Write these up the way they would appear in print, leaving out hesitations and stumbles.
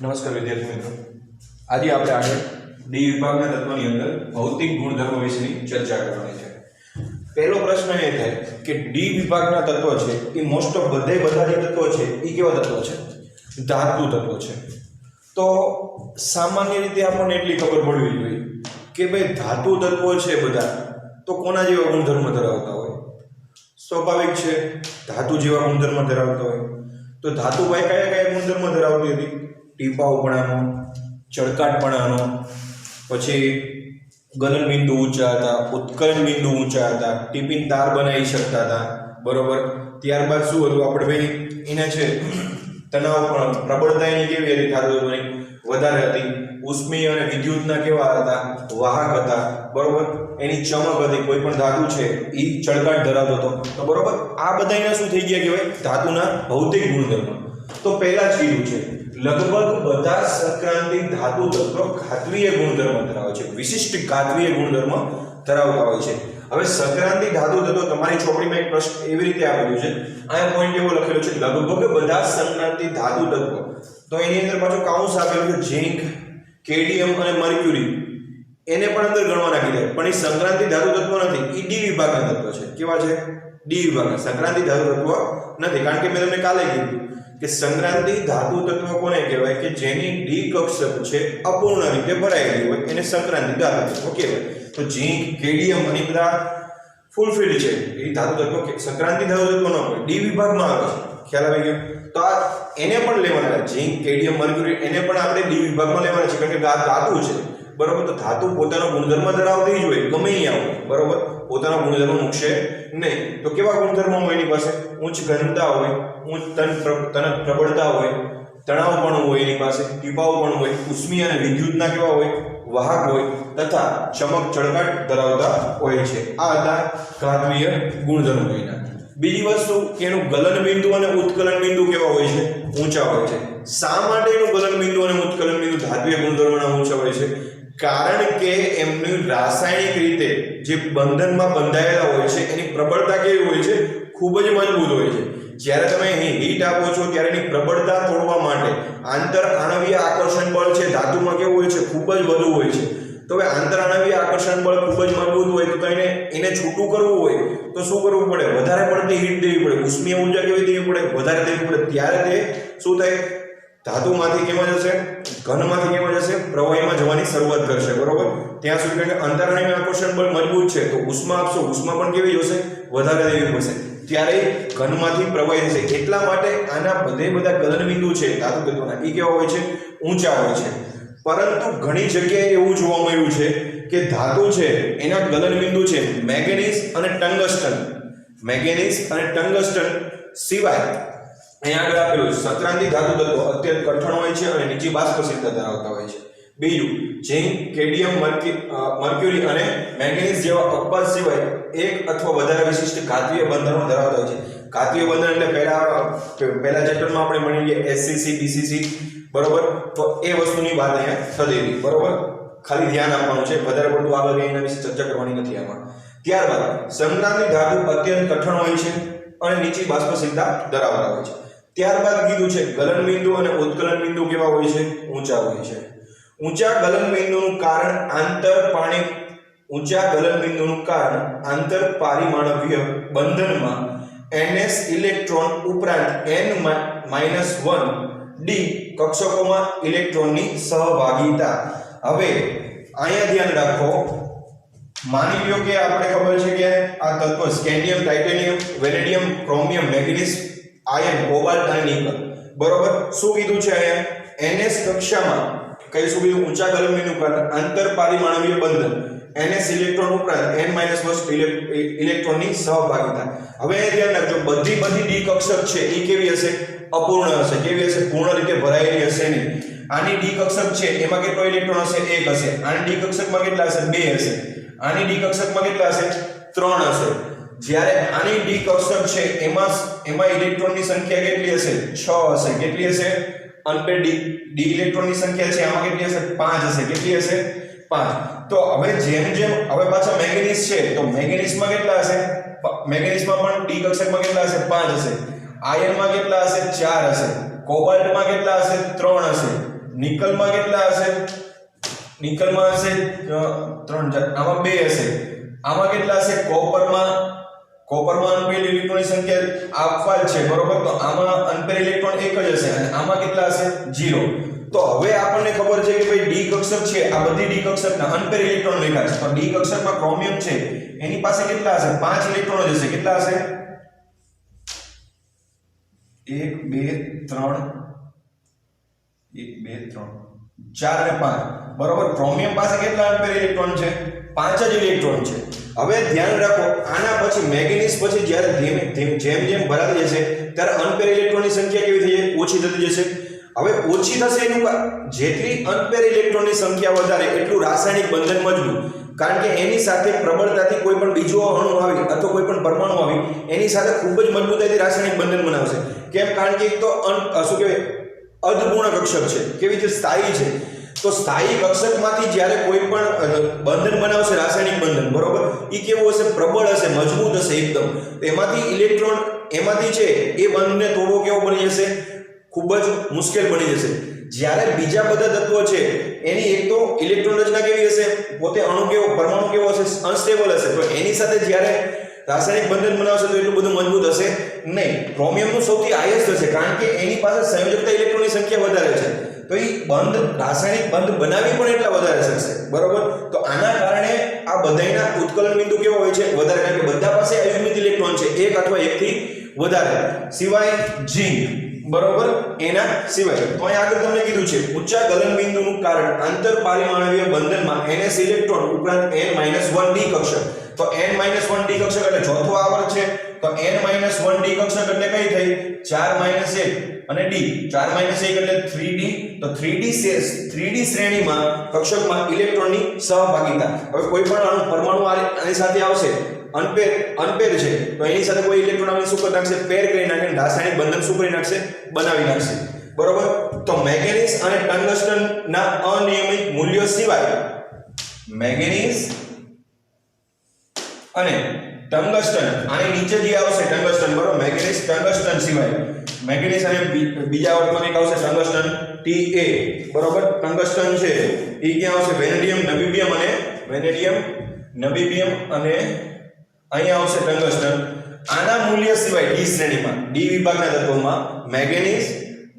નમસ્કાર વિદ્યાર્થી મિત્રો, આજે આપણે આગળ ડી વિભાગના તત્વની અંદર ભૌતિક ગુણધર્મો વિશેની ચર્ચા કરવાની છે. પહેલો પ્રશ્ન એ થાય કે ડી વિભાગના તત્વ છે એ મોસ્ટ ઓફ બધા જે તત્વો છે એ કેવા તત્વો છે? ધાતુ તત્વો છે. તો સામાન્ય રીતે આપણને એટલી ખબર પડવી જોઈએ કે ભાઈ ધાતુ તત્વો છે બધા તો કોના જેવા ગુણધર્મ ધરાવતા હોય? સ્વાભાવિક છે, ધાતુ જેવા ગુણધર્મ ધરાવતા હોય. તો ધાતુ ભાઈ કયા કયા ગુણધર્મ ધરાવતી હતી? ટીપાઉપણાનો, ચળકાટપણાનો, પછી ગલન બિંદુ ઊંચા હતા, ઉત્કલન બિંદુ ઊંચા હતા, ટીપિંગ તાર બનાવી શકતા હતા, બરોબર. ત્યારબાદ શું હતું આપણે ભાઈ એને છે તણાવ પણ પ્રબળતા એની કેવી હતી? ધાતુની વધારે હતી. ઉષ્મીય અને વિદ્યુતના કેવા હતા? વાહક હતા, બરોબર. એની ચમક હતી, કોઈ પણ ધાતુ છે એ ચળકાટ ધરાવતો હતો. તો બરોબર, આ બધા એના શું થઈ ગયા કહેવાય? ધાતુના ભૌતિક ગુણધર્મ. તો પહેલા જ કીધું છે લગભગ બધા સક્રાંતિક ધાતુ તત્વો ઘાતવીય ગુણધર્મ ધરાવે છે, વિશિષ્ટ ઘાતવીય ગુણધર્મ ધરાવતા હોય છે. હવે સક્રાંતિક ધાતુ તત્વો તમારી ચોપડીમાં એક પ્રશ્ન એવી રીતે આપેલું છે, આ પોઈન્ટ એવો લખેલો છે લગભગ બધા સક્રાંતિક ધાતુ તત્વો. તો એની અંદર પાછું કાઉન્સ આપેલું છે ઝિંક, કેડમિયમ અને મર્ક્યુરી, એને પણ અંદર ગણવાના કીધા. પણ એ સક્રાંતિક ધાતુ તત્વો નથી, એ ડી વિભાગના તત્વો છે. કેવા છે? ડી વિભાગના. સક્રાંતિક ધાતુ તત્વો નથી, કારણ કે મેં તમને કાલે કીધું કે સંક્રાંતિ ધાતુ તત્વ કોને કહેવાય? કે જેની ડી કક્ષક છે અપૂર્ણ રીતે ભરાયેલી હોય એને સંક્રાંતિ ધાતુ તત્વ કહેવાય. તો ઝિંક, કેડમિયમ અને બધા ફૂલફિલ્ડ છે એ ધાતુ તત્વ સંક્રાંતિ ધાતુ તત્વ ન હોય, ડી વિભાગમાં આવે છે. ખ્યાલ આવી ગયો? તો આ એને પણ લેવાના, ઝિંક, કેડમિયમ, મર્ક્યુરી એને પણ આપણે ડી વિભાગમાં લેવાના છે, કારણ કે આ ધાતુ છે, બરોબર. તો ધાતુ પોતાનો ગુણધર્મ ધરાવતી જ હોય, ગમે ત્યાં હોય, બરોબર. પોતાનો ગુણધર્મ મૂકશે નહીં. તો કેવા ગુણધર્મો હોય એની પાસે? ઉચ્ચ ઘનતા હોય, ઉચ્ચ તનક પ્રબળતા હોય, તણાવપણું હોય એની પાસે, ટીપાઉપણું હોય, ઉષ્મીય અને વિદ્યુતના કેવા હોય? વાહક હોય, તથા ચમક ચળકાટ ધરાવતા હોય છે. આ હતા ઘાતવીય ગુણધર્મો એના. બીજી વસ્તુ કે એનું ગલન બિંદુ અને ઉત્કલન બિંદુ કેવા હોય છે? ઊંચા હોય છે. શા માટે એનું ગલન બિંદુ અને ઉત્કલન બિંદુ ધાત્વિય ગુણધર્મોના ઊંચા હોય છે? કારણ કે એમની રાસાયણિક રીતે જે બંધનમાં બંધાયેલા હોય છે એની પ્રબળતા કેવી હોય છે? ખૂબ જ મજબૂત હોય છે. જ્યારે તમે અહીં હીટ આપો છો ત્યારે એની પ્રબળતા તોડવા માટે આંતર આણવીય આકર્ષણ બળ છે ધાતુમાં કેવું હોય છે? ખૂબ જ વધુ હોય છે. તો હવે આંતર આણવીય આકર્ષણ બળ ખૂબ જ મજબૂત હોય તો એને છૂટું કરવું હોય તો શું કરવું પડે? વધારે પડતી હીટ દેવી પડે, ઉષ્મીય ઊર્જા કેવી દેવી પડે? વધારે દેવી પડે. ત્યારે તે શું થાય? ધાતુમાંથી કેમાં જશે? ઘનમાંથી કેમાં જશે? પ્રવાહીમાં જવાની શરૂઆત કરશે, બરોબર. ત્યાં સુધી કે અંતરાણીય આકર્ષણ બળ મજબૂત છે તો ઉષ્મા આપશો, ઉષ્મા પણ કેવી હશે? વધારે દેવી પડશે. ત્યારે ઘનમાંથી પ્રવાહી થશે. એટલા માટે આના બધા ગલન બિંદુ છે ધાતુ તત્વોના એ કેવા હોય છે? ઊંચા હોય છે. પરંતુ ઘણી જગ્યાએ એવું જોવા મળ્યું છે કે ધાતુ છે એના ગલન બિંદુ છે મેંગેનીઝ અને ટંગસ્ટન, મેંગેનીઝ અને ટંગસ્ટન સિવાય અહીંયા આગળ આપેલું સક્રાંતિ ધાતુ તત્વો અત્યંત કઠણ હોય છે અને નીચી બાષ્પશીલતા ધરાવતા હોય છે. બીજું, ઝિંક, કેડમિયમ, મર્ક્યુરી અને મેંગેનીઝ જેવા અપવાદ સિવાય એક અથવા વધારે વિશિષ્ટ ઘાતવીય બંધનો ધરાવતા હોય છે. ઘાતવીય બંધન એટલે પહેલા ચેપ્ટરમાં આપણે ભણી ગયા એસસીસી, બીસીસી, બરોબર. તો એ વસ્તુની વાત અહીંયા થતી હતી, બરોબર. ખાલી ધ્યાન આપવાનું છે, વધારે પડતું આગળ એના વિશે ચર્ચા કરવાની નથી આમાં. ત્યારબાદ સંક્રાંતિ ધાતુ અત્યંત કઠણ હોય છે અને નીચી બાષ્પશીલતા ધરાવતા હોય છે. ત્યારબાદ કીધું છે ગલન બિંદુ અને ઉત્કલન બિંદુ કેવા હોય છે? ઊંચા હોય છે. ઊંચા ગલન બિંદુનું કારણ આંતર પારિમાણવીય બંધનમાં ns ઇલેક્ટ્રોન ઉપરાંત n-1 ડી કક્ષકોમાં ઇલેક્ટ્રોનની સહભાગિતા. હવે અહીંયા ધ્યાન રાખો, માની લ્યો કે આપણે ખબર છે કે આ તત્વ scandium, titanium, vanadium, chromium, manganese, iron, cobalt અને નિકલ, બરોબર. શું કીધું છે અહીંયા? ns કક્ષામાં કઈ શું કીધું? ઊંચા ગલન બિંદુ કારણ આંતર પારિમાણવીય બંધન ns ઇલેક્ટ્રોન ઉપરાંત n-1 ઇલેક્ટ્રોનની સહભાગિતા. હવે ધ્યાન રાખજો, બધી ડી કક્ષક છે એ કેવી હશે? અપૂર્ણ હશે. કેવી હશે? પૂર્ણ રીતે ભરાયેલી હશે નહીં. આની ડી કક્ષક છે એમાં કેટલો ઇલેક્ટ્રોન હશે? 1 હશે. આની ડી કક્ષકમાં કેટલા હશે? 2 હશે. આની ડી કક્ષકમાં કેટલા હશે? 3 હશે. જ્યારે આની ડી કક્ષક છે એમાં ઇલેક્ટ્રોનની સંખ્યા કેટલી હશે? 6 હશે. કેટલી હશે? અનપેડ ડી ઇલેક્ટ્રોનની સંખ્યા છે આમાં કેટલી હશે? 5 હશે. કેટલી હશે? 5. તો હવે જેમ હવે પાછા મેંગેનીઝ છે તો મેંગેનીઝમાં કેટલા હશે? મેંગેનીઝમાં પણ ડી કક્ષકમાં કેટલા હશે? 5 હશે. આયર્નમાં કેટલા હશે? 4 હશે. કોબાલ્ટમાં કેટલા હશે? 3 હશે. નિકલમાં કેટલા હશે? નિકલમાં હશે 3 આમાં 2 હશે. આમાં કેટલા હશે? કોપરમાં અનપેર્ડ ઇલેક્ટ્રોનની સંખ્યા આપવા જ છે બરોબર. તો આમાં અનપેર્ડ ઇલેક્ટ્રોન એક જ હશે અને આમાં કેટલા હશે? 0. તો હવે આપણને ખબર છે કે ભાઈ ડી કક્ષક છે, આ બધી ડી કક્ષકના અનપેર્ડ ઇલેક્ટ્રોન લખ્યા છે. તો ડી કક્ષકમાં ક્રોમિયમ છે એની પાસે કેટલા હશે? 5 ઇલેક્ટ્રોન જ હશે. કેટલા હશે? 1 2 3 1 2 3 4 અને 5 બરોબર. ક્રોમિયમ પાસે કેટલા અનપેર્ડ ઇલેક્ટ્રોન છે? 5 જ ઇલેક્ટ્રોન છે. હવે ધ્યાન રાખો, આના પછી મેંગેનીઝ પછી જ્યારે જેમ ભરાતી જશે ત્યારે અનપેર્ડ ઇલેક્ટ્રોનની સંખ્યા કેવી થઈ જાય? ઓછી થતી જશે. હવે ઓછી થશે એનું જેટલી અનપેર ઇલેક્ટ્રોનની સંખ્યા વધારે એટલું રાસાયણિક બંધન મજબૂત. કારણ કે એની સાથે પ્રબળતાથી કોઈ પણ બીજો અણુ આવી અથવા કોઈ પણ પરમાણુ આવી એની સાથે ખૂબ જ મજબૂતાઈથી રાસાયણિક બંધન બનાવશે. કેમ? કારણ કે એક તો શું કહેવાય અર્ધપૂર્ણ કક્ષક છે. કેવી છે? સ્થાયી છે. તો સ્થાયી કક્ષકમાંથી જ્યારે કોઈ પણ બંધન બનાવશે રાસાયણિક બંધન બરોબર, એ કેવું હશે? પ્રબળ હશે, મજબૂત હશે એકદમ. તો એમાંથી ઇલેક્ટ્રોન એમાંથી છે એ બંધને તોડવો કેવો બની જશે? ખૂબ જ મુશ્કેલ બની જશે. જ્યારે બીજા બધા તત્વો છે એની એક તો ઇલેક્ટ્રોન રચના કેવી હશે? પોતે અણુ કેવો પરમાણુ કેવો હશે? અનસ્ટેબલ હશે. તો એની સાથે જ્યારે રાસાયણિક બંધન બનાવશે તો એટલું બધું મજબૂત હશે નહીં. ક્રોમિયમનું સૌથી હાઈએસ્ટ હશે કારણ કે એની પાસે સંયોજકતા ઇલેક્ટ્રોનની સંખ્યા વધારે છે. તો એ રાસાયણિક બંધ બનાવી પણ એટલા વધારે શકશે બરોબર. તો આના કારણે આ બધાયના ઉત્કલન બિંદુ કેવો હોય છે? વધારે. કારણ કે બધા પાસે અયુગ્મિત ઇલેક્ટ્રોન છે, એક અથવા એકથી વધારે, સિવાય ઝિંક બરોબર એના સિવાય. તો અહીં આગળ તમને કીધું છે ઊંચા ગલન બિંદુનું કારણ આંતર પારિમાણિક બંધનમાં ns ઇલેક્ટ્રોન ઉપરાંત n-1 ડી કક્ષક. તો n-1 ડી કક્ષક એટલે ચોથો આવર્ત છે. તો n-1 ડી કક્ષક એટલે કઈ થઈ? 4 - 1 અને d. 4 - 1 એટલે 3d. તો 3d શ્રેણીમાં કક્ષકમાં ઇલેક્ટ્રોનની સહભાગિતા. હવે કોઈ પણ અણુ પરમાણુ આની સાથે આવશે અનપેર છે તો એની સાથે કોઈ ઇલેક્ટ્રોન આવીને શું કરી નાખશે? પેર કરી નાખે. રાસાયણિક બંધન શું કરી નાખશે? બનાવી નાખશે બરોબર. તો મેંગેનીઝ અને ટંગસ્ટન ના અનિયમિત મૂલ્યો સિવાય મેંગેનીઝ અને ટંગસ્ટન આની નીચે જે આવશે ટંગસ્ટન બરોબર. મેંગેનીઝ ટંગસ્ટન સિવાય મેંગેનીઝ અને બીજા વર્ગમાં એક આવશે ટંગસ્ટન Ta બરોબર. ટંગસ્ટન છે એ ક્યાં આવશે? વેનેડિયમ નબીબિયમ અને અહીંયા આવશે ટંગસ્ટન. આના મૂલ્ય સિવાય ડી શ્રેણીમાં ડી વિભાગના તત્વોમાં મેંગેનીઝ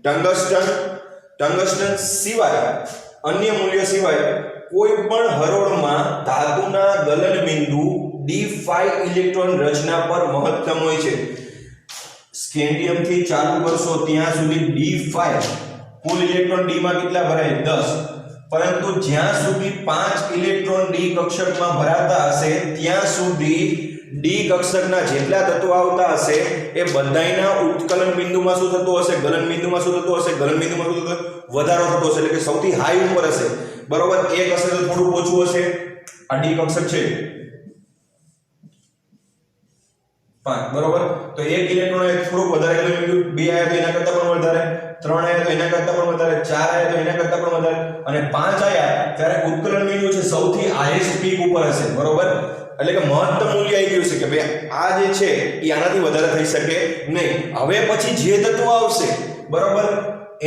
ટંગસ્ટન સિવાય અન્ય મૂલ્ય સિવાય કોઈ પણ હરોળમાં ધાતુના ગલન બિંદુ d5 ઇલેક્ટ્રોન રચના પર મહત્તમ હોય છે. સ્કેન્ડિયમ થી ચાલુ કરશો ત્યાં સુધી d5 કુલ ઇલેક્ટ્રોન d માં કેટલા ભરાય? 10. પરંતુ જ્યાં સુધી 5 ઇલેક્ટ્રોન ડી કક્ષકમાં ભરાતા હશે ત્યાં સુધી ડી કક્ષકના જેટલા તત્વો આવતા હશે એ બધાયના ઉત્કલન બિંદુમાં શું થતું હશે? ગલન બિંદુમાં શું થતું હશે? ગલન બિંદુમાં શું થતું? વધારો થતો હશે. એટલે કે સૌથી હાઈ ઉપર હશે બરોબર. એક હશે તો થોડું ઓછું હશે. આ ડી કક્ષક છે 5 બરોબર. તો એક ઇલેક્ટ્રોન એ થોડું વધારે ગલન બિંદુ, 2 આયા તો એના કરતા પણ વધારે, 3 આયા તો એના કરતા પણ વધારે, 4 આયા તો એના કરતા પણ વધારે અને 5 આયા ત્યારે ઉત્કલન બિંદુ છે સૌથી હાઈએસ્ટ પીક ઉપર હશે બરોબર. એટલે કે મહત્તમ મૂલ્ય આવી ગયું છે કે ભાઈ આ જે છે એ આનાથી વધારે થઈ શકે નહીં. હવે પછી જે તત્વો આવશે બરોબર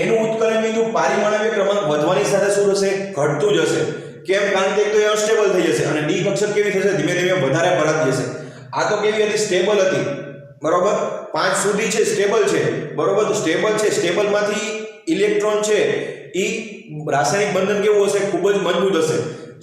એનું ઉત્કલન બિંદુ પારિમાણિક ક્રમાંક વધવાની સાથે શું થશે? ઘટતું જશે. કેમ? કારણ કે એક તો એ અનસ્ટેબલ થઈ જશે અને ડી કક્ષક કેવી થશે? ધીમે ધીમે વધારે ભરાતી જશે. આ તો કેવી હતી? સ્ટેબલ હતી બરોબર. 5 સુધી છે સ્ટેબલ છે બરોબર. તો સ્ટેબલ છે, સ્ટેબલમાંથી ઇલેક્ટ્રોન છે એ રાસાયણિક બંધન કેવું હશે? ખૂબ જ મજબૂત હશે.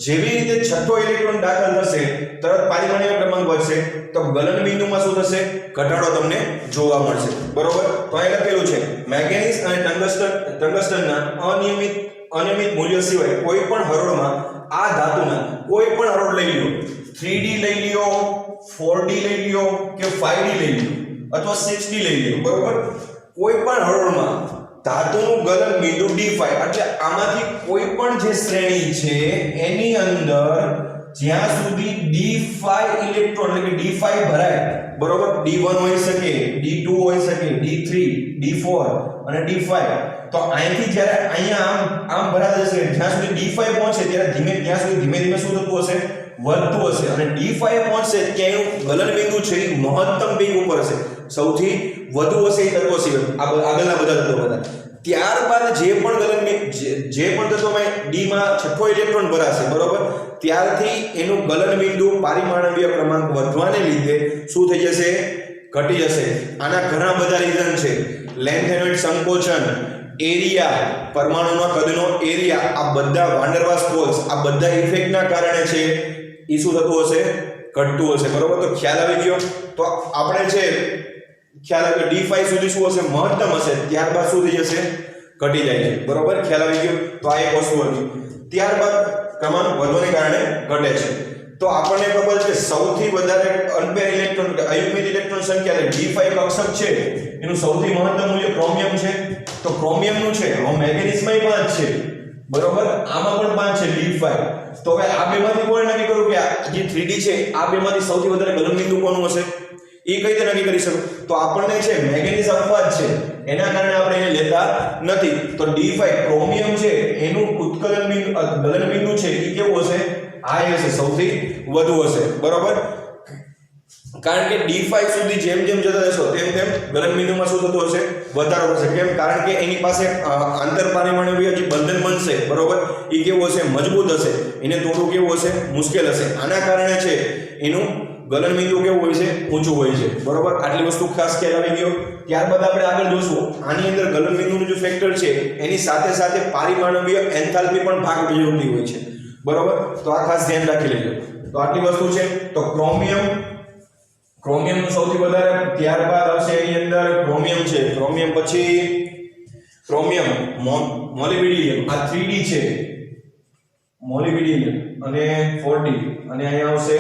જેવી રીતે છઠ્ઠો ઇલેક્ટ્રોન દાખલ થશે તરત પારિમાણિક ક્રમાંક વધશે તો ગલન બિંદુમાં શું થશે? ઘટાડો તમને જોવા મળશે બરોબર. તો અહીં લખેલું છે મેંગેનીઝ અને ટંગસ્ટનના અનિયમિત મૂલ્ય સિવાય કોઈ પણ હરોળમાં આ ધાતુના કોઈ પણ હરોળ લઈ લ્યો, 3D લઈ લ્યો, 4D લઈ લ્યો કે 5D લઈ લ્યો અથવા 6D લઈ લ્યો બરોબર. કોઈ પણ હરોળમાં ધાતુનું ગલન બિંદુ d5 એટલે આમાંથી કોઈ પણ જે શ્રેણી છે એની અંદર જ્યાં સુધી d5 ઇલેક્ટ્રોન એટલે કે d5 ભરાય બરોબર. d1 હોઈ શકે, d2 હોઈ શકે, d3, d4 અને d5. તો અહીંથી જ્યારે અહીંયા આમ ભરાતા જશે જ્યાં સુધી d5 પહોંચે ત્યારે ધીમે ધીમે શું થતું હશે? વધતું હશે. અને d5 પહોંચશે ત્યાં એનું ગલન બિંદુ છે એ મહત્તમ પીક ઉપર હશે. સૌથી વધુ હશે એ તત્વો સિવાય આગળના બધા તત્વો બધા. ત્યારબાદ જે પણ તત્વમાં D માં છઠ્ઠો ઇલેક્ટ્રોન ભરાશે, બરોબર, ત્યારથી એનું ગલનબિંદુ પારિમાણવીય ક્રમાંક વધવાને લીધે શું થઈ જશે? ઘટી જશે. આના ઘણા બધા રીઝન છે. લેન્થ એનોઇડ સંકોચન, એરિયા, પરમાણુના કદનો એરિયા, આ બધા વાન ડર વાલ્સ ફોર્સ, આ બધા ઇફેક્ટના કારણે છે એ શું થતું હશે? ઘટતું હશે, બરોબર. તો ખ્યાલ આવી ગયો. તો આપણે છે ખ્યાલ આવે D5 સુધી શું હશે? મહત્તમ હશે. ત્યારબાદ શું થઈ જશે? ઘટી જાય છે, બરોબર. ખ્યાલ આવી ગયો. તો આ એક વસ્તુ હતી. ત્યારબાદ ક્રમાંક વધવાને કારણે ઘટે છે. તો આપણને ખબર છે કે સૌથી વધારે અનપેર ઇલેક્ટ્રોન કે અયુગ્મિત ઇલેક્ટ્રોન સંખ્યા D5 કક્ષક છે એનું સૌથી મહત્તમ મૂલ્ય ક્રોમિયમ છે. તો ક્રોમિયમનું છે, હવે મેગ્નેશિયમમાં 5 છે, બરોબર, આમાં પણ 5 છે D5. તો હવે આ બેમાંથી કોણ નક્કી કરું કે આ જે 3D છે આ બેમાંથી સૌથી વધારે ગલનબિંદુ કોનું હશે? એ કઈ રીતે નક્કી કરી શકો? તો આપણને છે મેગ્નેશિયમ અપવાદ છે એના કારણે આપણે એને લેતા નથી. તો D5 ક્રોમિયમ છે એનું ઉત્કલન ગલનબિંદુ છે એ કેવું હશે? હાઈ હશે, સૌથી વધુ હશે, બરોબર. કારણ કે D5 સુધી જેમ જેમ જતા જશો તેમ તેમ ગલનબિંદુમાં શું થતું હશે? વધારો થશે. કેમ? કારણ કે એની પાસે આંતરપારિમાણિક જે બંધન બનશે, બરોબર, એ કેવું હશે? મજબૂત હશે. એને તોડવું કેવું હશે? મુશ્કેલ હશે. આના કારણે છે એનું ગલનબિંદુ કેવું હોય છે? ઊંચું હોય છે, બરોબર. આટલી વસ્તુ ખાસ ખ્યાલ આવી ગયો. ત્યારબાદ આપણે આગળ જોશું. આની અંદર ગલનબિંદુનું જે ફેક્ટર છે એની સાથે સાથે પારિમાણવીય એન્થાલ્પી પણ ભાગ ભજવતી હોય છે, બરોબર. તો આ ખાસ ધ્યાન રાખી લેજો. તો આટલી વસ્તુ છે. તો ક્રોમિયમનું સૌથી વધારે, ત્યારબાદ આવશે એની અંદર ક્રોમિયમ છે. ક્રોમિયમ પછી મોલિબિડિયમ, આ 3D છે, મોલિબિડિયમ અને 4D, અને અહીંયા આવશે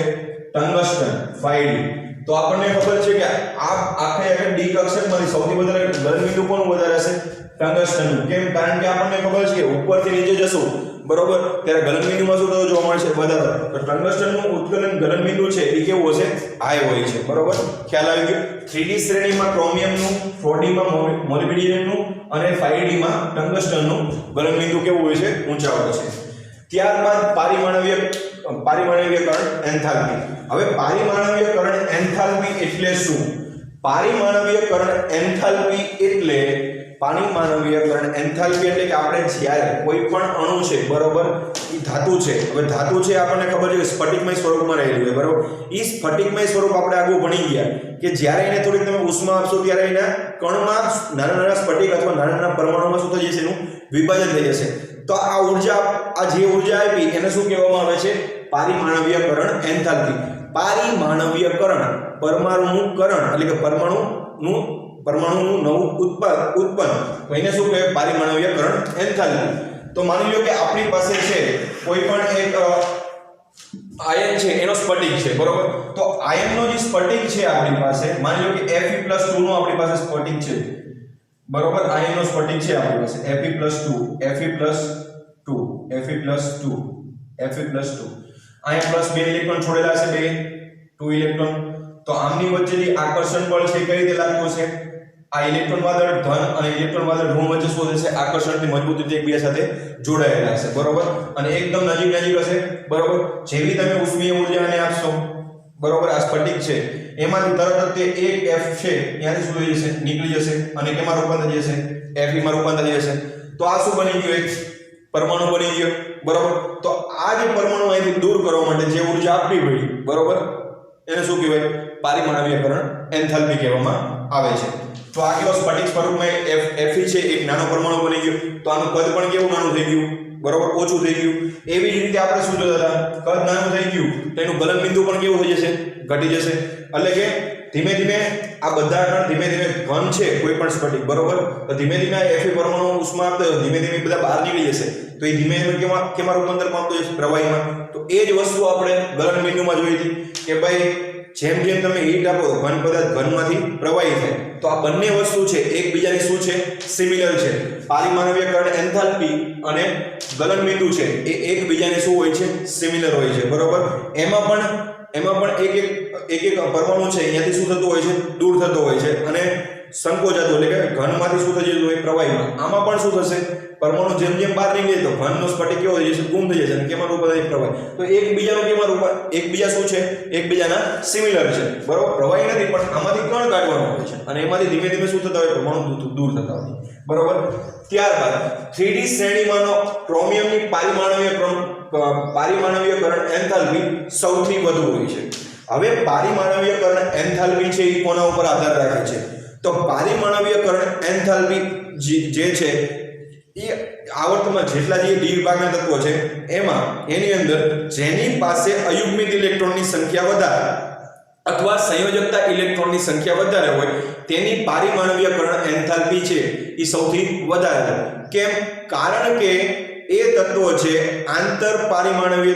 ટંગસ્ટન 5D. તો આપણને ખબર છે કે આ આખે D કક્ષકમાંથી સૌથી વધારે ગલનબિંદુ કોનું વધારે હશે? ટંગસ્ટનનું. કેમ? કારણ કે આપણને ખબર છે કે ઉપરથી નીચે જશું, બરોબર, ત્યારે ગલનબિંદુમાં શું થતો જોવા મળશે? વધારો. તો ટંગસ્ટનનું ઉત્કલન ગલનબિંદુ છે એ કેવું હશે? હાઈ હોય છે, બરોબર. ખ્યાલ આવી ગયો. 3D શ્રેણીમાં ક્રોમિયમનું, 4D માં મોલિબિડિયમનું અને 5D માં ટંગસ્ટનનું ગલનબિંદુ કેવું હોય છે? ઊંચા હોય છે. ત્યારબાદ પારિમાણવીયકરણ એન્થાલ્પી. હવે પારિમાણવીયકરણ એન્થાલ્પી એટલે શું? પારિમાણવીયકરણ એન્થાલ્પી એટલે કે આપણે જ્યારે કોઈ પણ અણુ છે, બરોબર, એ ધાતુ છે. હવે ધાતુ છે આપણને ખબર છે કે સ્ફટિકમય સ્વરૂપમાં રહેલું છે, બરોબર. એ સ્ફટિકમય સ્વરૂપ આપણે આગળ ભણી ગયા કે જ્યારે એને થોડીક તમે ઉષ્મા આપશો ત્યારે એના કણમાં નાના નાના સ્ફટિક અથવા નાના નાના પરમાણુમાં શું થઈ જશે? એનું વિભાજન થઈ જશે. તો આ જે ઉર્જા આપી એને શું કહેવામાં આવે છે? પારિમાણવીયકરણ એન્થાલ્પી. પારિમાણવીયકરણ, પરમાણુકરણ એટલે કે પરમાણુનું નવું ઉત્પન્ન, તો એને શું કહેવાય? પારિમાણવીયકરણ એન્થાલ્પી. તો માની લો કે આપણી પાસે છે કોઈ પણ એક આયન છે, એનો સ્ફટિક છે, બરોબર. તો આયનનો જે સ્ફટિક છે આપણી પાસે, માની લો કે Fe+2 નો આપણી પાસે સ્ફટિક છે, બરોબર. આયનનો સ્ફટિક છે આપણી પાસે Fe+2 અહીંયા પ્લસ 2 ઇલેક્ટ્રોન છોડેલા છે, 2 ઇલેક્ટ્રોન. તો આમની વચ્ચેની આકર્ષણ બળ છે કઈ રીતે લાગતું છે? આ ઇલેક્ટ્રોન વાદળ ધન અને ઇલેક્ટ્રોન વાદળ ઋણ વચ્ચે શું થશે? આકર્ષણથી મજબૂત રીતે એકબીજા સાથે જોડાયેલા હશે, બરોબર, અને એકદમ નજીક હશે, બરોબર. જેવી તમે ઉષ્મીય ઉર્જાને આપશો, બરોબર, આ સ્ફટિક છે એમાંથી તરત જ તે એક F છે ત્યાંથી શું થઈ જશે? નીકળી જશે અને કેમાં રૂપાંતર થઈ જશે? Fe માં રૂપાંતર થઈ જશે. તો આ શું બની ગયું? એક પરમાણુ બની ગયો, બરોબર. તો આ જે પરમાણુ અહીંથી દૂર કરવા માટે જે ઉર્જા આપવી પડી, બરોબર, એને શું કહેવાય? પારિમાણવીયકરણ એન્થાલ્પી કહેવામાં આવે છે. તો આ કેવો સ્ફટિક સ્વરૂપમાં Fe છે, એક નાનો પરમાણુ બની ગયો. તો આનું કદ પણ કેવું નાનું થઈ ગયું, બરોબર, ઓછું થઈ ગયું. એવી જ રીતે આપણે શું જોતા હતા? કદ નાનું થઈ ગયું તો એનું ગલનબિંદુ પણ કેવું થઈ જશે? ઘટી જશે. એટલે કે ધીમે ધીમે આ બધા કણ ધીમે ધીમે ઘન છે કોઈ પણ સ્ફટિક, બરોબર, તો ધીમે ધીમે આ Fe પરમાણુ ઉષ્મા આપતો ધીમે ધીમે બધા બહાર નીકળી જશે. તો એ ધીમે ધીમે કેમાં રૂપાંતર પામતો જશે? પ્રવાહીમાં. તો એ જ વસ્તુ આપણે ગલનબિંદુમાં જોઈ હતી કે ભાઈ જેમ જેમ તમે હીટ આપો તો ઘન પદાર્થ ઘનમાંથી પ્રવાહી થાય. તો આ બંને વસ્તુ છે એકબીજાની શું છે? સિમિલર છે. પારિમાણવીયકરણ એન્થાલ્પી અને ગલનબિંદુ છે એ એકબીજાની શું હોય છે? સિમિલર હોય છે, બરોબર. એમાં પણ એક પરમાણુ છે અહીંયાથી શું થતું હોય છે? દૂર થતો હોય છે, અને સંકોચાતું એટલે કે ઘનમાંથી શું થઈ જતું હોય પ્રવાહીમાં, આમાં પણ શું થશે પરમાણુ જેમ જેમ બહાર નીકળે તો ઘનનો સ્ફટિક કેવો થઈ જશે ગુમ થઈ જશે અને કેમાં રૂપાંતરિત પ્રવાહી, તો એકબીજાનું કેમાં એકબીજા શું છે એકબીજાના સિમિલર છે બરોબર, પ્રવાહી નથી પણ આમાંથી કણ કાઢવાનો હોય છે અને એમાંથી ધીમે ધીમે શું થતા હોય પરમાણુ દૂર થતા હોય બરોબર। ત્યારબાદ 3D શ્રેણીમાંનો ક્રોમિયમની પારિમાણવિકરણ એન્થાલ્પી સૌથી વધુ હોય છે। હવે પારિમાણવિકરણ એન્થાલ્પી છે એ કોના ઉપર આધાર રાખે છે, તો પારિમાણવિકરણ એન્થાલ્પી જે છે એ આવર્તમાં જેટલા જે ડી વિભાગના તત્વો છે એમાં એની અંદર જેની પાસે અયુગ્મિત ઇલેક્ટ્રોનની સંખ્યા વધારે અથવા સંયોજકતા ઇલેક્ટ્રોનની સંખ્યા વધારે હોય તેની પારિમાણવિકરણ એન્થાલ્પી છે એ સૌથી વધારે છે। કેમ? કારણ કે એ તત્વો છે આંતર પારિમાણવીય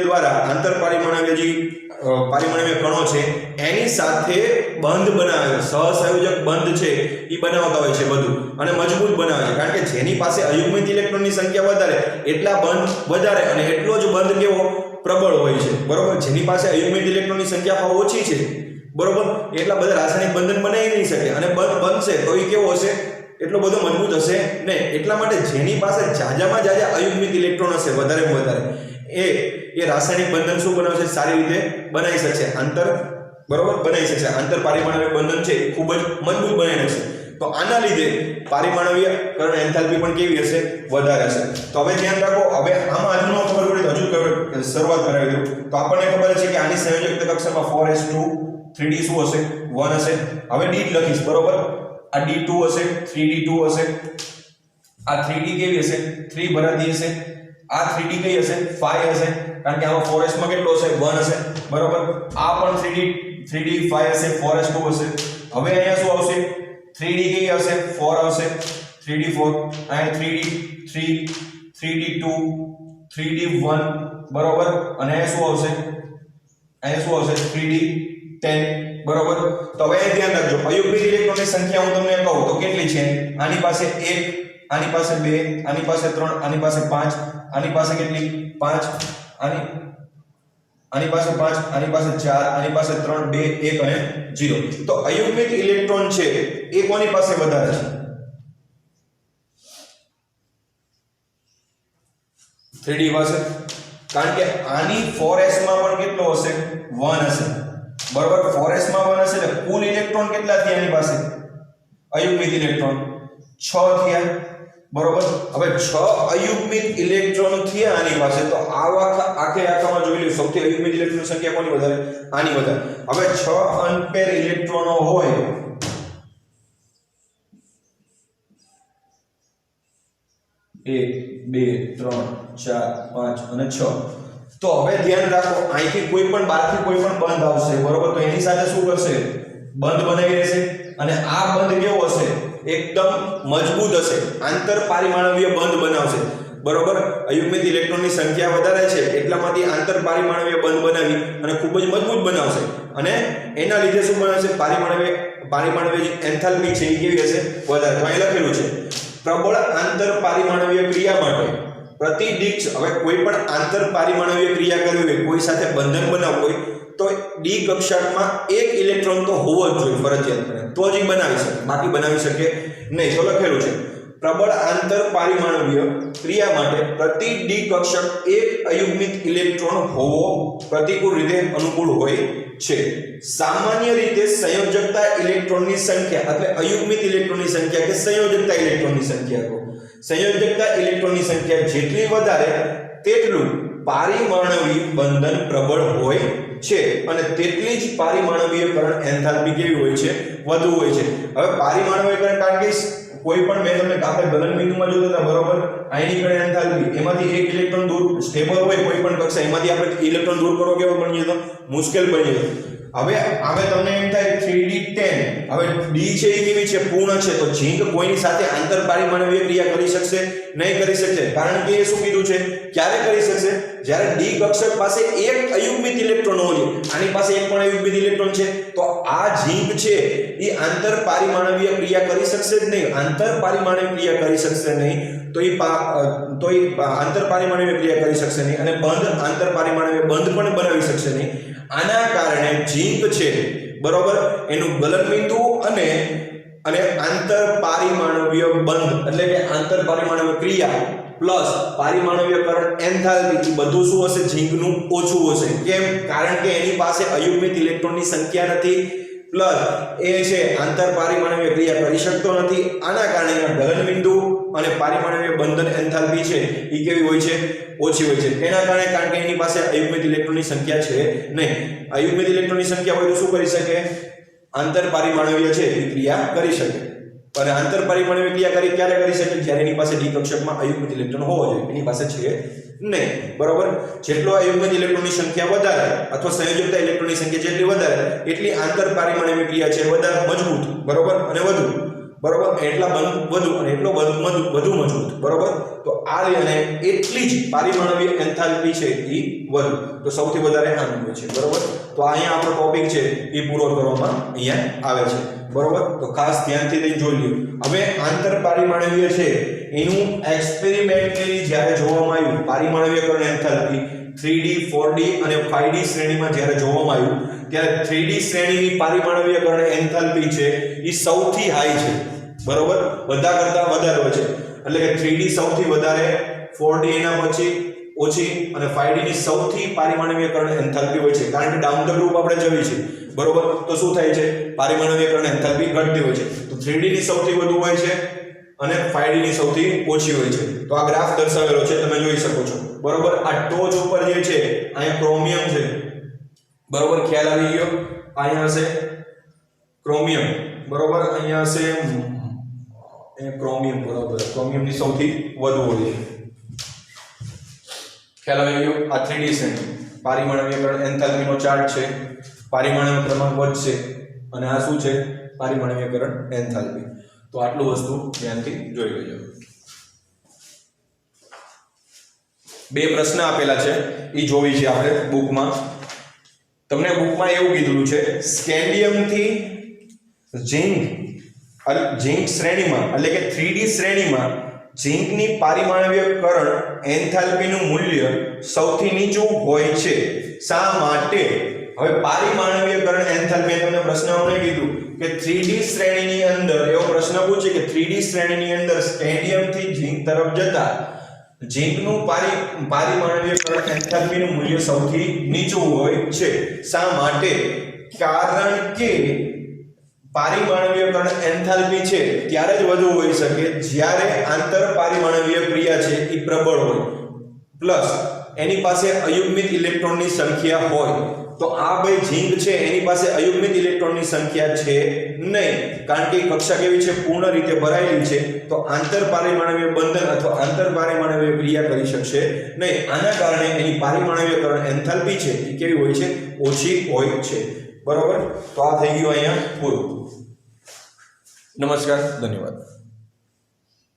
કણો છે એની સાથે બંધ બનાવે છે, સહસંયોજક બંધ છે એ બનાવતા હોય છે બધું અને મજબૂત બનાવે છે, કારણ કે જેની પાસે અયુગ્મિત ઇલેક્ટ્રોનની સંખ્યા વધારે એટલા બંધ વધારે અને એટલો જ બંધ કેવો પ્રબળ હોય છે બરોબર। જેની પાસે અયુગ્મિત ઇલેક્ટ્રોનની સંખ્યા ઓછી છે બરોબર એટલા બધા રાસાયણિક બંધન બનાવી નહીં શકે અને બંધ બનશે તો એ કેવો હશે એટલો બધો મજબૂત હશે નહીં, એટલા માટે જેની પાસે જાજામાં જાજા અયુગ્મિત ઇલેક્ટ્રોન હશે વધારેમાં વધારે એ રાસાયણિક બંધન શું બનાવશે સારી રીતે બનાવી શકશે, આંતર બરોબર બનાવી શકશે, આંતર પારિમાણવિક બંધન છે ખૂબ જ મજબૂત બનાવી શકશે। તો આના લીધે પારિમાણવિકરણ એન્થાલ્પી પણ કેવી હશે વધારે હશે। તો હવે ધ્યાન રાખો, હવે આમાં હજુ ન ખબર પડી હજુ શરૂઆત કરાવી દઉં તો આપણને ખબર છે કે આની સંયોજકતા કક્ષામાં 4s2 3d શું હશે 1 હશે। હવે d લખીશ બરોબર, આ d2 હશે 3d2 હશે, આ 3d કેવી હશે 3 ભરાતી હશે, આ 3d કઈ હશે 5 હશે કારણ કે આમાં 4s માં કેટલો હશે 1 હશે બરોબર, આ પણ 3d 5 હશે 4s2 હશે। હવે અહીંયા શું આવશે 3d કઈ હશે 4 આવશે 3d 4, અહીંયા 3d 3 3d 2 3d 1 બરોબર અને અહીંયા શું આવશે 3d 10 બરોબર। તો હવે અહીં ધ્યાન રાખજો અયુગ્મિત ઇલેક્ટ્રોનની સંખ્યા હું તમને કહું તો કેટલી છે, આની પાસે 1 આની પાસે 2 આની પાસે 3 આની પાસે 5 આની પાસે કેટલી 5 આની પાસે 5 આની પાસે 4 આની પાસે 3 2 1 અને 0। તો અયુગ્મિત ઇલેક્ટ્રોન છે એ કોની પાસે વધારે છે 3d પાસે, કારણ કે આની 4s માં પણ કેટલો હશે 1 હશે બરોબર, 4s માં 1 હશે એટલે કુલ ઇલેક્ટ્રોન કેટલા થયા આની પાસે અયુગ્મિત ઇલેક્ટ્રોન 6 થયા બરોબર। હવે 6 અયુગ્મિત ઇલેક્ટ્રોન થયા આની પાસે, તો આખામાં જોઈ લો સૌથી અયુગ્મિત ઇલેક્ટ્રોનની સંખ્યા કોની વધારે આની વધારે। હવે 6 અનપેર ઇલેક્ટ્રોનો હોય 1 2 3 4 5 અને 6, તો હવે ધ્યાન રાખો અહીંથી કોઈ પણ બહારથી કોઈ પણ બંધ આવશે બરોબર, તો એની સાથે શું કરશે બંધ બનાવી રહેશે અને આ બંધ કેવો હશે એકદમ મજબૂત હશે, આંતર પારિમાણવીય બંધ બનાવશે બરોબર। અયુગ્મિત ઇલેક્ટ્રોનની સંખ્યા વધારે છે એટલામાંથી આંતર પારિમાણવીય બંધ બનાવી અને ખૂબ જ મજબૂત બનાવશે અને એના લીધે શું બનાવશે પારિમાણવીય એન્થાલ્પી છે એ કેવી હશે વધારે। તો અહીં લખેલું છે પ્રબળ આંતર પારિમાણવીય ક્રિયા માટે પ્રતિ ડી, હવે કોઈ પણ આંતર પારિમાણવીય ક્રિયા કરવી હોય કોઈ સાથે બંધન બનાવવું હોય તો ડી કક્ષામાં એક ઇલેક્ટ્રોન તો હોવો જ જોઈએ ફરજિયાતપણે, તો જ બનાવી શકે, બાકી બનાવી શકે નહીં। તો લખેલું છે પ્રબળ આંતર પારિમાણવીય ક્રિયા માટે પ્રતિ ડી કક્ષક એક અયુગ્મિત ઇલેક્ટ્રોન હોવો પ્રતિકૂળ રીતે અનુકૂળ હોય છે। સામાન્ય રીતે સંયોજકતા ઇલેક્ટ્રોનની સંખ્યા એટલે અયુગ્મિત ઇલેક્ટ્રોનની સંખ્યા કે સંયોજકતા ઇલેક્ટ્રોનની સંખ્યા કહો, સંયોજકતા ઇલેક્ટ્રોનની સંખ્યા જેટલી વધારે તેટલું પારિમાણવીય બંધન પ્રબળ હોય છે અને તેટલી જ પારિમાણવીયકરણ એન્થાલ્પી કેવી હોય છે વધુ હોય છે। હવે પારિમાણવીયકરણ કારણ કે કોઈ પણ મેં તમને આપણે ગલન બિંદુમાં જોતા હતા બરોબર, આયનીકરણ એન્થાલ્પી એમાંથી એક ઇલેક્ટ્રોન દૂર સ્ટેબલ હોય કોઈ પણ કક્ષા એમાંથી આપણે ઇલેક્ટ્રોન દૂર કરવો કેવો બની જતો મુશ્કેલ બની જતો। હવે તમને એમ થાય 3d10, હવે d છે એ કેવી છે પૂર્ણ છે, તો ઝીંક કોઈની સાથે આંતર પારિમાણવીય ક્રિયા કરી શકશે નહીં કરી શકશે, કારણ કે એ શું કીધું છે ક્યારે કરી શકશે જ્યારે ડી કક્ષક પાસે એક અયુગ્મિત ઇલેક્ટ્રોન હોય, આની પાસે એક પણ અયુગ્મિત ઇલેક્ટ્રોન છે તો આ ઝીંક છે એ આંતર પારિમાણવીય ક્રિયા કરી શકશે જ નહીં, આંતર પારિમાણવીય ક્રિયા કરી શકશે નહીં તો એ આંતર પારિમાણવીય ક્રિયા કરી શકશે નહીં અને આંતર પારિમાણવીય બંધ પણ બનાવી શકશે નહીં। આના કારણે ઝીંક છે બરોબર એનું ગલન બિંદુ અને અને આંતર પારિમાણવીય બંધ એટલે કે આંતર પારિમાણવીય ક્રિયા પ્લસ પારિમાણવીયકરણ એન્થાલ્પી બધું શું હશે ઝીંકનું ઓછું હશે કેમ કારણ કે એની પાસે અયુગ્મિત ઇલેક્ટ્રોનની સંખ્યા નથી પ્લસ એ છે આંતર પારિમાણવીય ક્રિયા કરી શકતો નથી આના કારણે ગલન બિંદુ અને પારિમાણવીય બંધન એન્થાલ્પી છે એ કેવી હોય છે ઓછી હોય છે એના કારણે કારણ કે એની પાસે અયુગ્મિત ઇલેક્ટ્રોનની સંખ્યા છે નહીં અયુગ્મિત ઇલેક્ટ્રોનની સંખ્યા હોય તો શું કરી શકે આંતર પારિમાણવીય છે એ ક્રિયા કરી શકે અને આંતર પારિમાણવીય ક્રિયા ક્યારે કરી શકે જ્યારે એની પાસે ડી કક્ષકમાં અયુગ્મિત ઇલેક્ટ્રોન હોવો જોઈએ એની પાસે છે નહીં બરોબર જેટલો અયુગ્મિત ઇલેક્ટ્રોનની સંખ્યા વધારે અથવા સંયોજકતા ઇલેક્ટ્રોનની સંખ્યા જેટલી વધારે એટલી આંતર પારિમાણવીય ક્રિયા છે વધારે મજબૂત બરોબર અને વધુ બરોબર એટલા વધુ અને એટલો વધુ મજબૂત બરોબર તો આ અને એટલી જ પારિમાણવીય એન્થાલ્પી છે એ વધુ તો સૌથી વધારે આનું છે બરોબર તો અહીંયા આપણો ટોપિક છે એ પૂરો કરવામાં અહીંયા આવે છે બરોબર તો ખાસ ધ્યાનથી લઈને જોઈ લ્યો હવે આંતર પારિમાણવીય છે એનું એક્સપેરિમેન્ટલી જ્યારે જોવામાં આવ્યું પારિમાણવીયકરણ એન્થાલ્પી 3D 4D અને 5D શ્રેણીમાં જ્યારે જોવામાં આવ્યું ત્યારે 3D શ્રેણીની પારિમાણવીયકરણ એન્થાલ્પી છે એ સૌથી હાઈ છે બરોબર બધા કરતા વધારે હોય છે એટલે કે 3D સૌથી વધારે 4D એના પછી ઓછી અને 5D ની સૌથી પારિમાણવીયકરણ એન્થાલ્પી હોય છે કારણ કે ડાઉન ધ ગ્રુપ આપણે જવી છે બરોબર તો શું થાય છે પારિમાણવીયકરણ એન્થાલ્પી ઘટતી હોય છે તો 3D ની સૌથી વધુ હોય છે અને 5D ની સૌથી ઓછી હોય છે તો આ ગ્રાફ દર્શાવેલો છે તમે જોઈ શકો છો બરોબર આ ટોચ ઉપર જે છે અહીંયા ક્રોમિયમ છે બરોબર ખ્યાલ આવી ગયો અહીંયા હશે ક્રોમિયમ બરોબર અહીંયા હશે ક્રોમિયમ બરોબર ક્રોમિયમની સૌથી વધુ હોય છે ખ્યાલ આવી ગયો આ 3D શ્રેણી પારિમાણવીયકરણ એન્થાલ્પીનો ચાર્ટ છે પારિમાણ્ય ક્રમાંક વધશે અને આ શું છે પારિમાણવીયકરણ એન્થાલ્પી તો આટલું વસ્તુ ધ્યાનથી જોઈ લેજો બે પ્રશ્ન આપેલા છે એ જોવી છે આપણે બુકમાં તમને બુકમાં એવું કીધું છે સ્કેન્ડિયમ થી ઝિંક શ્રેણીમાં એટલે કે 3D શ્રેણીમાં ઝિંકની પારિમાણવીયકરણ એન્થાલ્પીનું મૂલ્ય સૌથી નીચું હોય છે શા માટે હવે પારિમાણવીયકરણ એન્થાલ્પી તમને પ્રશ્નમાં કીધું કે 3D શ્રેણીની અંદર એવો પ્રશ્ન પૂછે કે 3D શ્રેણીની અંદર સ્કેન્ડિયમ થી ઝિંક તરફ જતા ઝિંકનું પારિમાણવીયકરણ એન્થાલ્પીનું મૂલ્ય સૌથી નીચું હોય છે શા માટે કારણ કે પારિમાણવીયકરણ એન્થાલ્પી છે ત્યારે જ વધુ હોઈ શકે જ્યારે આંતર પારિમાણવીય ક્રિયા છે એ પ્રબળ હોય પ્લસ એની પાસે અયુગ્મિત ઇલેક્ટ્રોનની સંખ્યા હોય તો આ ભાઈ ઝિંક છે એની પાસે અયુગ્મિત ઇલેક્ટ્રોનની સંખ્યા છે નહીં કારણ કે કક્ષા કેવી છે પૂર્ણ રીતે ભરાયેલી છે તો આંતર પારિમાણવીય બંધન અથવા આંતર પારિમાણવીય ક્રિયા કરી શકશે નહીં આના કારણે એની પારિમાણવીયકરણ એન્થાલ્પી છે એ કેવી હોય છે ઓછી હોય છે બરોબર તો આ થઈ ગયું અહીંયા પૂરું નમસ્કાર ધન્યવાદ